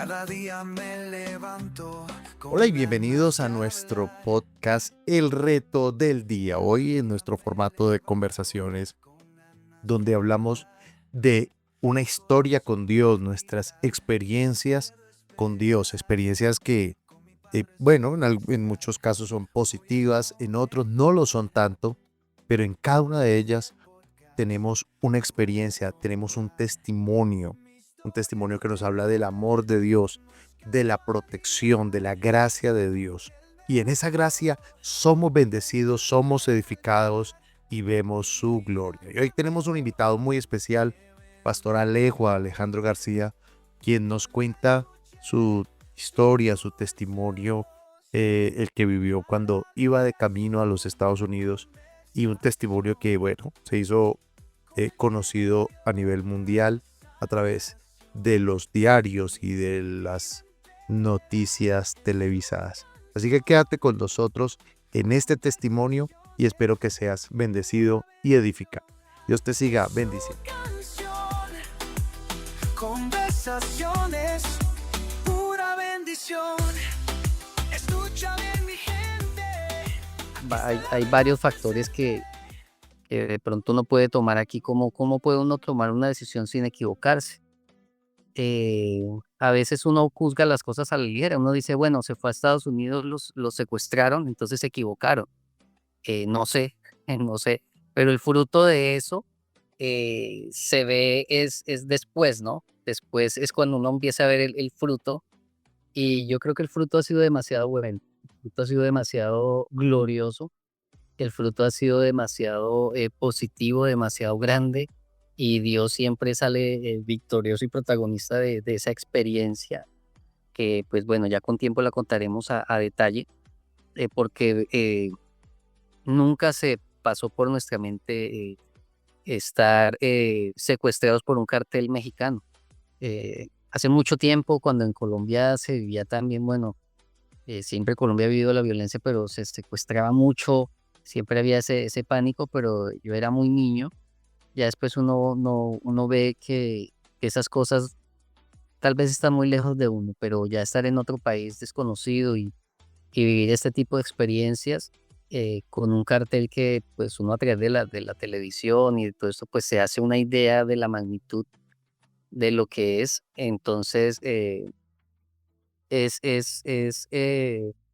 Cada día me levanto. Hola y bienvenidos a nuestro podcast El Reto del Día. Hoy en nuestro formato de conversaciones donde hablamos de una historia con Dios, nuestras experiencias con Dios, experiencias que, en muchos casos son positivas, en otros no lo son tanto, pero en cada una de ellas tenemos una experiencia, tenemos un testimonio que nos habla del amor de Dios, de la protección, de la gracia de Dios. Y en esa gracia somos bendecidos, somos edificados y vemos su gloria. Y hoy tenemos un invitado muy especial, Pastor Alejandro García, quien nos cuenta su historia, su testimonio, el que vivió cuando iba de camino a los Estados Unidos, y un testimonio que, se hizo conocido a nivel mundial a través de los diarios y de las noticias televisadas. Así que quédate con nosotros en este testimonio y espero que seas bendecido y edificado. Dios te siga bendiciendo. Conversaciones, pura bendición. Escucha bien, mi gente. Hay varios factores que de pronto uno puede tomar aquí, como cómo puede uno tomar una decisión sin equivocarse. A veces uno juzga las cosas a la ligera, uno dice, bueno, se fue a Estados Unidos, los secuestraron, entonces se equivocaron. No sé, no sé, pero el fruto de eso se ve es después, ¿no? Después es cuando uno empieza a ver el fruto, y yo creo que el fruto ha sido demasiado bueno, el fruto ha sido demasiado glorioso, el fruto ha sido demasiado positivo, demasiado grande, y Dios siempre sale victorioso y protagonista de esa experiencia, que pues bueno, ya con tiempo la contaremos a detalle, porque nunca se pasó por nuestra mente estar secuestrados por un cartel mexicano. Hace mucho tiempo, cuando en Colombia se vivía también, bueno, siempre Colombia ha vivido la violencia, pero se secuestraba mucho, siempre había ese pánico, pero yo era muy niño. Ya después uno ve que esas cosas tal vez están muy lejos de uno, pero ya estar en otro país desconocido y vivir este tipo de experiencias con un cartel que pues uno a través de la televisión y de todo esto pues se hace una idea de la magnitud de lo que es. Entonces es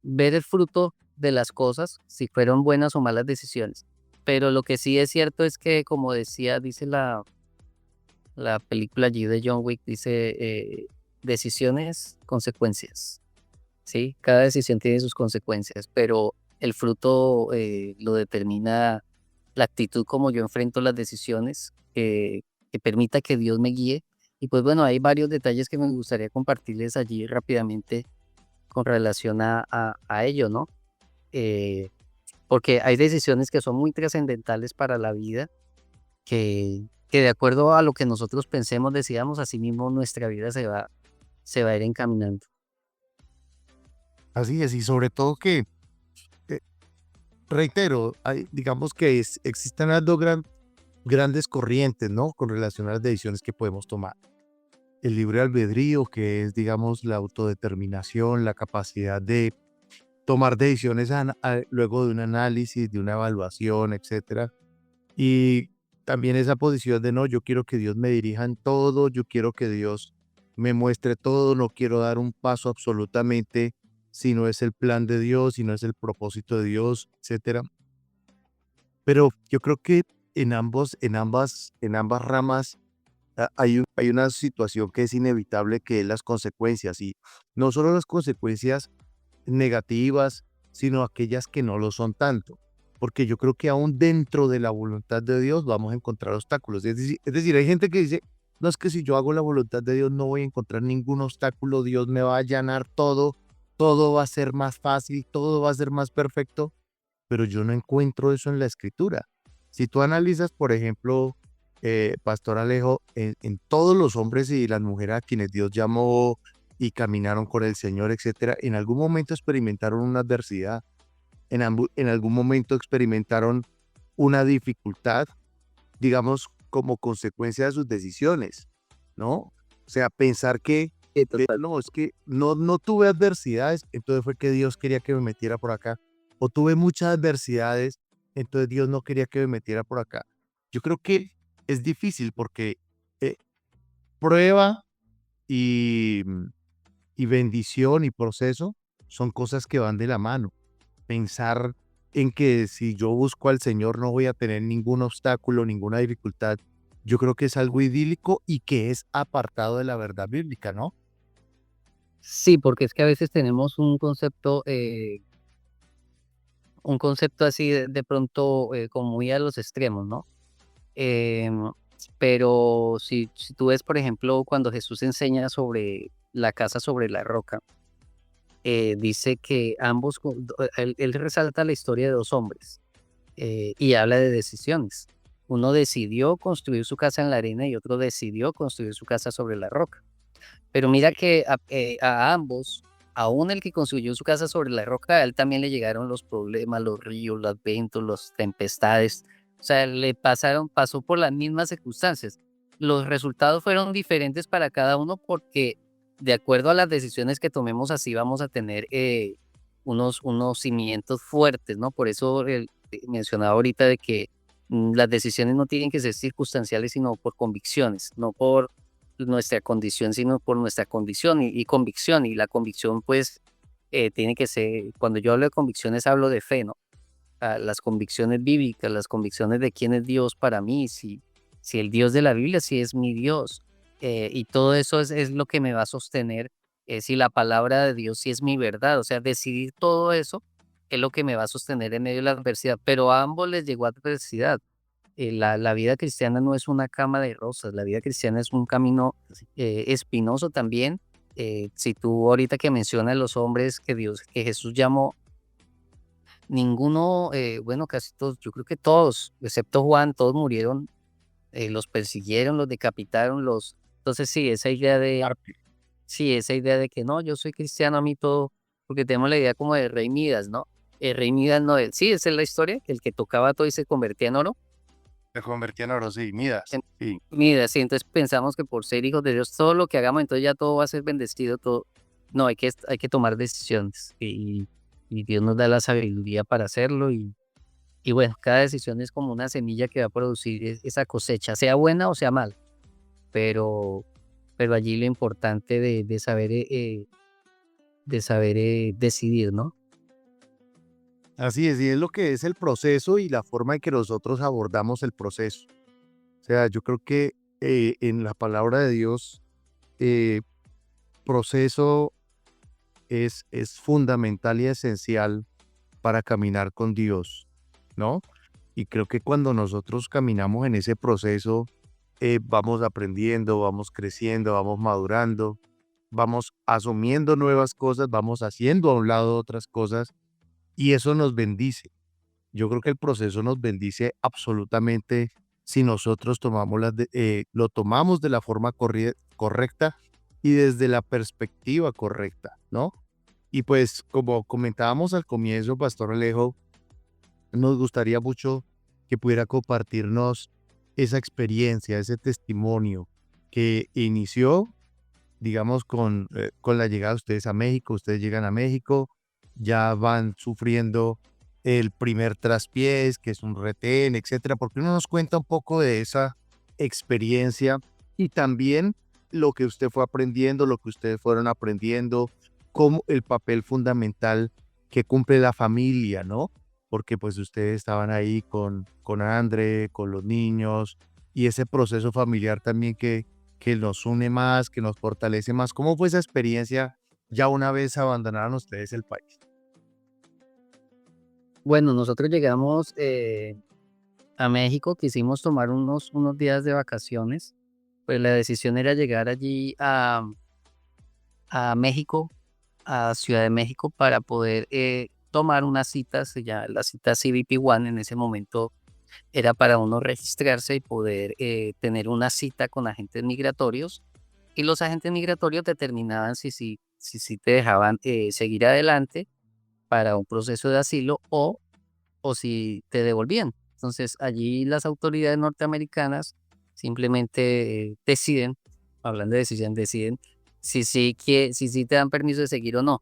ver el fruto de las cosas, si fueron buenas o malas decisiones. Pero lo que sí es cierto es que, como dice la película allí de John Wick, dice decisiones, consecuencias, ¿sí? Cada decisión tiene sus consecuencias, pero el fruto lo determina la actitud como yo enfrento las decisiones, que permita que Dios me guíe. Y pues bueno, hay varios detalles que me gustaría compartirles allí rápidamente con relación a ello, ¿no? Eh, Porque hay decisiones que son muy trascendentales para la vida, que de acuerdo a lo que nosotros pensemos, decidamos, así mismo nuestra vida se va a ir encaminando. Así es, y sobre todo que, eh, reitero, digamos que existen las grandes corrientes, ¿no? Con relación a las decisiones que podemos tomar. El libre albedrío, que es, digamos, la autodeterminación, la capacidad de tomar decisiones luego de un análisis, de una evaluación, etcétera. Y también esa posición de no, yo quiero que Dios me dirija en todo, yo quiero que Dios me muestre todo, no quiero dar un paso absolutamente si no es el plan de Dios, si no es el propósito de Dios, etcétera. Pero yo creo que en ambas ramas hay una situación que es inevitable, que es las consecuencias, y no solo las consecuencias negativas, sino aquellas que no lo son tanto. Porque yo creo que aún dentro de la voluntad de Dios vamos a encontrar obstáculos. Es decir, hay gente que dice, no, es que si yo hago la voluntad de Dios no voy a encontrar ningún obstáculo, Dios me va a allanar todo, todo va a ser más fácil, todo va a ser más perfecto, pero yo no encuentro eso en la escritura. Si tú analizas, por ejemplo, Pastor Alejo, en todos los hombres y las mujeres a quienes Dios llamó y caminaron con el Señor, etcétera, en algún momento experimentaron una adversidad, en algún momento experimentaron una dificultad, digamos, como consecuencia de sus decisiones, ¿no? O sea, pensar que Total. No, es que no tuve adversidades, entonces fue que Dios quería que me metiera por acá. O tuve muchas adversidades, entonces Dios no quería que me metiera por acá. Yo creo que es difícil porque eh, prueba y, y bendición y proceso son cosas que van de la mano. Pensar en que si yo busco al Señor no voy a tener ningún obstáculo, ninguna dificultad, yo creo que es algo idílico y que es apartado de la verdad bíblica, ¿no? Sí, porque es que a veces tenemos un concepto así de pronto como muy a los extremos, ¿no? Em, pero si tú ves, por ejemplo, cuando Jesús enseña sobre la casa sobre la roca, dice que ambos, él resalta la historia de dos hombres y habla de decisiones. Uno decidió construir su casa en la arena y otro decidió construir su casa sobre la roca. Pero mira que a ambos, aún el que construyó su casa sobre la roca, a él también le llegaron los problemas, los ríos, los vientos, las tempestades. O sea, pasó por las mismas circunstancias. Los resultados fueron diferentes para cada uno porque de acuerdo a las decisiones que tomemos, así vamos a tener unos cimientos fuertes, ¿no? Por eso mencionaba ahorita de que las decisiones no tienen que ser circunstanciales, sino por convicciones, no por nuestra condición, sino por nuestra condición y convicción. Y la convicción, pues, tiene que ser, cuando yo hablo de convicciones, hablo de fe, ¿no? Las convicciones bíblicas, las convicciones de quién es Dios para mí, si el Dios de la Biblia sí es mi Dios. Y todo eso es lo que me va a sostener, si la palabra de Dios sí es mi verdad. O sea, decidir todo eso es lo que me va a sostener en medio de la adversidad. Pero a ambos les llegó adversidad. La vida cristiana no es una cama de rosas, la vida cristiana es un camino espinoso también. Si tú ahorita que mencionas los hombres que Jesús llamó, ninguno, bueno, casi todos, yo creo que todos, excepto Juan, todos murieron, los persiguieron, los decapitaron, entonces sí, esa idea de que no, yo soy cristiano, a mí todo, porque tenemos la idea como de Rey Midas, ¿no? El Rey Midas no, sí, esa es la historia, el que tocaba todo y se convertía en oro. Se convertía en oro, sí, Midas. Sí. Mira, sí, entonces pensamos que por ser hijos de Dios, todo lo que hagamos, entonces ya todo va a ser bendecido, todo. No, hay que tomar decisiones y Dios nos da la sabiduría para hacerlo y bueno, cada decisión es como una semilla que va a producir esa cosecha, sea buena o sea mala, pero, pero allí lo importante de saber decidir, ¿no? Así es, y es lo que es el proceso y la forma en que nosotros abordamos el proceso. O sea, yo creo que en la palabra de Dios, eh, proceso es fundamental y esencial para caminar con Dios, ¿no? Y creo que cuando nosotros caminamos en ese proceso, vamos aprendiendo, vamos creciendo, vamos madurando, vamos asumiendo nuevas cosas, vamos haciendo a un lado otras cosas y eso nos bendice. Yo creo que el proceso nos bendice absolutamente si nosotros lo tomamos de la forma correcta y desde la perspectiva correcta, ¿no? Y pues como comentábamos al comienzo, Pastor Alejo, nos gustaría mucho que pudiera compartirnos esa experiencia, ese testimonio que inició, digamos, con la llegada de ustedes a México. Ustedes llegan a México, ya van sufriendo el primer traspiés, que es un retén, etcétera. ¿Por qué no nos cuenta un poco de esa experiencia y también lo que usted fue aprendiendo, lo que ustedes fueron aprendiendo, como el papel fundamental que cumple la familia, ¿no? Porque pues ustedes estaban ahí con André, con los niños, y ese proceso familiar también que nos une más, que nos fortalece más. ¿Cómo fue esa experiencia ya una vez abandonaron ustedes el país? Bueno, nosotros llegamos a México, quisimos tomar unos días de vacaciones, pues la decisión era llegar allí a México, a Ciudad de México, para poder tomar una cita, la cita CBP One en ese momento era para uno registrarse y poder tener una cita con agentes migratorios y los agentes migratorios determinaban si te dejaban seguir adelante para un proceso de asilo o si te devolvían. Entonces allí las autoridades norteamericanas simplemente deciden, hablando de decisión, deciden si sí te dan permiso de seguir o no.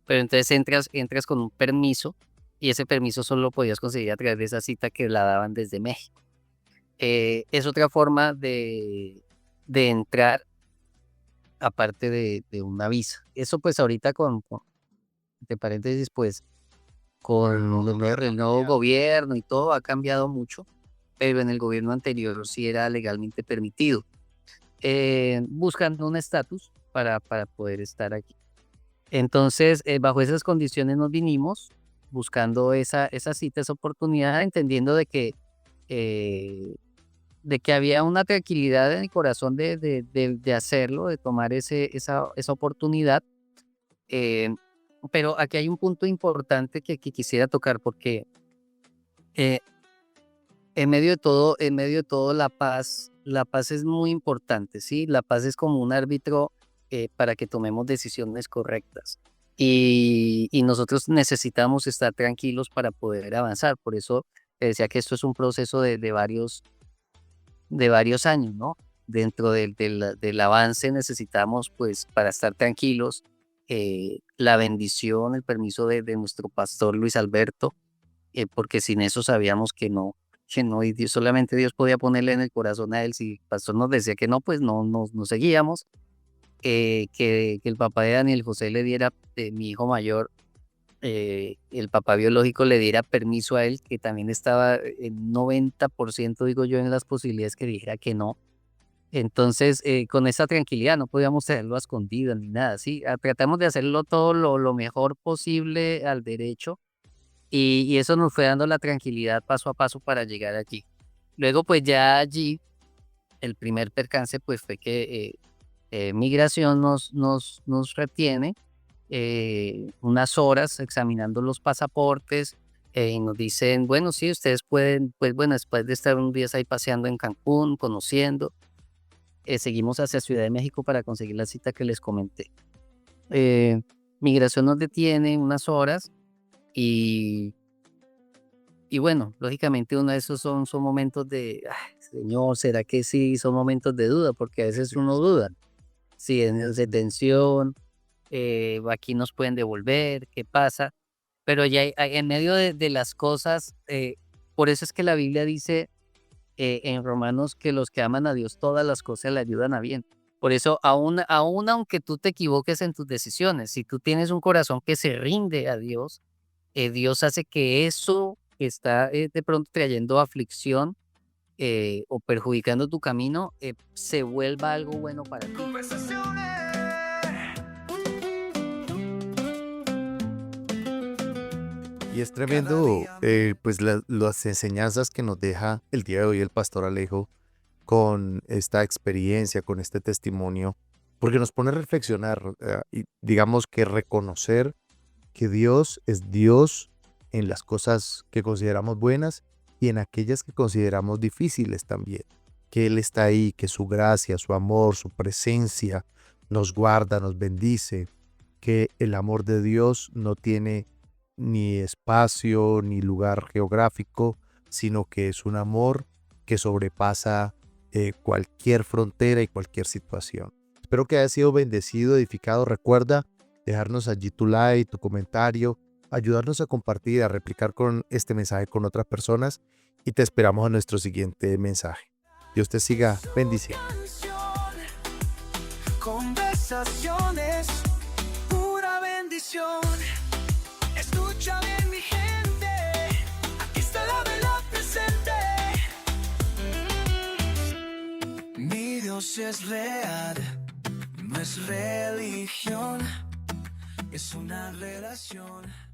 Pero entonces entras con un permiso y ese permiso solo lo podías conseguir a través de esa cita que la daban desde México. Es otra forma de entrar aparte de una visa. Eso pues ahorita entre paréntesis, pues con el nuevo gobierno y todo ha cambiado mucho, pero en el gobierno anterior sí era legalmente permitido. Buscando un estatus para poder estar aquí. Entonces, bajo esas condiciones nos vinimos buscando esa cita, esa oportunidad, entendiendo de que había una tranquilidad en el corazón de hacerlo, de tomar esa oportunidad. eh, pero aquí hay un punto importante que quisiera tocar porque eh, en medio de todo la paz es muy importante, ¿sí? La paz es como un árbitro para que tomemos decisiones correctas. Y nosotros necesitamos estar tranquilos para poder avanzar. Por eso te decía que esto es un proceso de varios años, ¿no? Dentro del avance necesitamos, pues, para estar tranquilos, la bendición, el permiso de nuestro pastor Luis Alberto, porque sin eso sabíamos que no, y solamente Dios podía ponerle en el corazón a él. Si el pastor nos decía que no, pues no seguíamos. Que el papá de Daniel José le diera, mi hijo mayor, el papá biológico le diera permiso a él, que también estaba en 90%, digo yo, en las posibilidades que dijera que no. Entonces, con esa tranquilidad no podíamos tenerlo a escondidas ni nada, ¿sí? Tratamos de hacerlo todo lo mejor posible al derecho y eso nos fue dando la tranquilidad paso a paso para llegar aquí. Luego, pues ya allí, el primer percance, pues fue que Migración nos retiene unas horas examinando los pasaportes y nos dicen, bueno, sí, ustedes pueden, pues bueno, después de estar un día ahí paseando en Cancún, conociendo, seguimos hacia Ciudad de México para conseguir la cita que les comenté. Migración nos detiene unas horas y, y bueno, lógicamente uno de esos son momentos de, "Ay, Señor, ¿será que sí?". Son momentos de duda, porque a veces uno duda. Si es de tensión, aquí nos pueden devolver, ¿qué pasa? Pero ya en medio de las cosas, por eso es que la Biblia dice en Romanos que los que aman a Dios, todas las cosas le ayudan a bien. Por eso, aún aunque tú te equivoques en tus decisiones, si tú tienes un corazón que se rinde a Dios, Dios hace que eso que está de pronto trayendo aflicción o perjudicando tu camino, se vuelva algo bueno para ti. Conversaciones. Y es tremendo, pues las enseñanzas que nos deja el día de hoy el pastor Alejo con esta experiencia, con este testimonio, porque nos pone a reflexionar y digamos que reconocer que Dios es Dios en las cosas que consideramos buenas y en aquellas que consideramos difíciles también. Que Él está ahí, que su gracia, su amor, su presencia nos guarda, nos bendice, que el amor de Dios no tiene ni espacio ni lugar geográfico, sino que es un amor que sobrepasa cualquier frontera y cualquier situación. Espero que haya sido bendecido, edificado. Recuerda dejarnos allí tu like, tu comentario, ayudarnos a compartir, a replicar con este mensaje con otras personas y te esperamos en nuestro siguiente mensaje. Dios te siga bendiciendo. Conversaciones, pura bendición. Escucha bien, mi gente. Aquí está la verdad presente. Mi Dios es real, no es religión, es una relación.